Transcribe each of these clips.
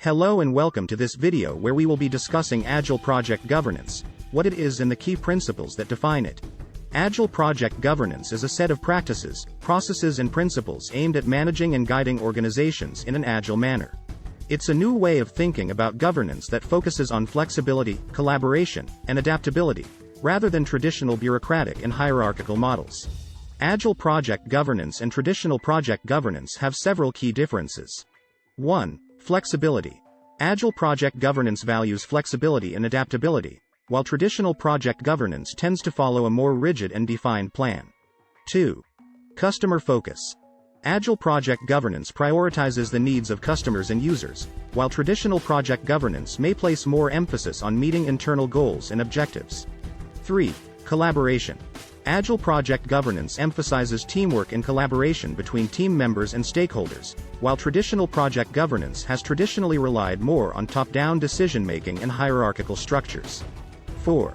Hello and welcome to this video where we will be discussing Agile project governance, what it is and the key principles that define it. Agile project governance is a set of practices, processes and principles aimed at managing and guiding organizations in an agile manner. It's a new way of thinking about governance that focuses on flexibility, collaboration, and adaptability, rather than traditional bureaucratic and hierarchical models. Agile project governance and traditional project governance have several key differences. 1. Flexibility. Agile project governance values flexibility and adaptability, while traditional project governance tends to follow a more rigid and defined plan. 2. Customer focus. Agile project governance prioritizes the needs of customers and users, while traditional project governance may place more emphasis on meeting internal goals and objectives. 3. Collaboration. Agile project governance emphasizes teamwork and collaboration between team members and stakeholders, while traditional project governance has traditionally relied more on top-down decision-making and hierarchical structures. 4.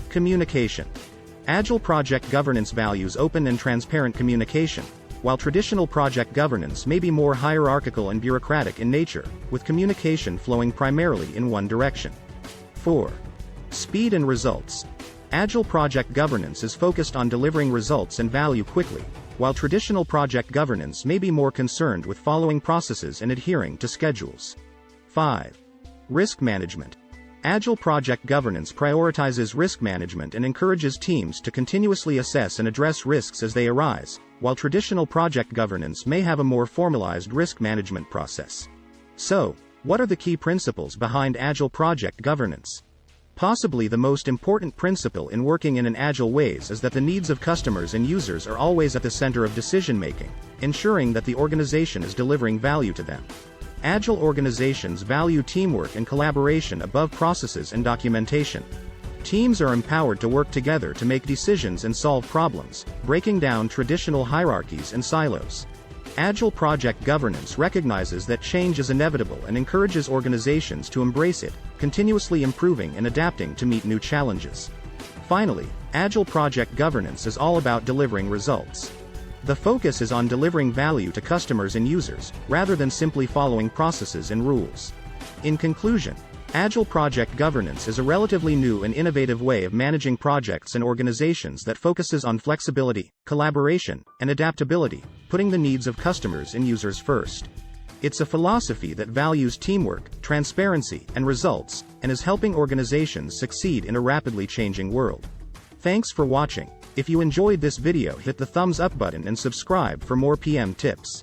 Communication. Agile project governance values open and transparent communication, while traditional project governance may be more hierarchical and bureaucratic in nature, with communication flowing primarily in one direction. 4. Speed and results. Agile project governance is focused on delivering results and value quickly, while traditional project governance may be more concerned with following processes and adhering to schedules. 5. Risk management. Agile project governance prioritizes risk management and encourages teams to continuously assess and address risks as they arise, while traditional project governance may have a more formalized risk management process. So, what are the key principles behind Agile project governance? Possibly the most important principle in working in an agile ways is that the needs of customers and users are always at the center of decision-making, ensuring that the organization is delivering value to them. Agile organizations value teamwork and collaboration above processes and documentation. Teams are empowered to work together to make decisions and solve problems, breaking down traditional hierarchies and silos. Agile project governance recognizes that change is inevitable and encourages organizations to embrace it, continuously improving and adapting to meet new challenges. Finally, Agile project governance is all about delivering results. The focus is on delivering value to customers and users, rather than simply following processes and rules. In conclusion, Agile project governance is a relatively new and innovative way of managing projects and organizations that focuses on flexibility, collaboration, and adaptability, putting the needs of customers and users first. It's a philosophy that values teamwork, transparency, and results, and is helping organizations succeed in a rapidly changing world. Thanks for watching. If you enjoyed this video, hit the thumbs up button and subscribe for more PM tips.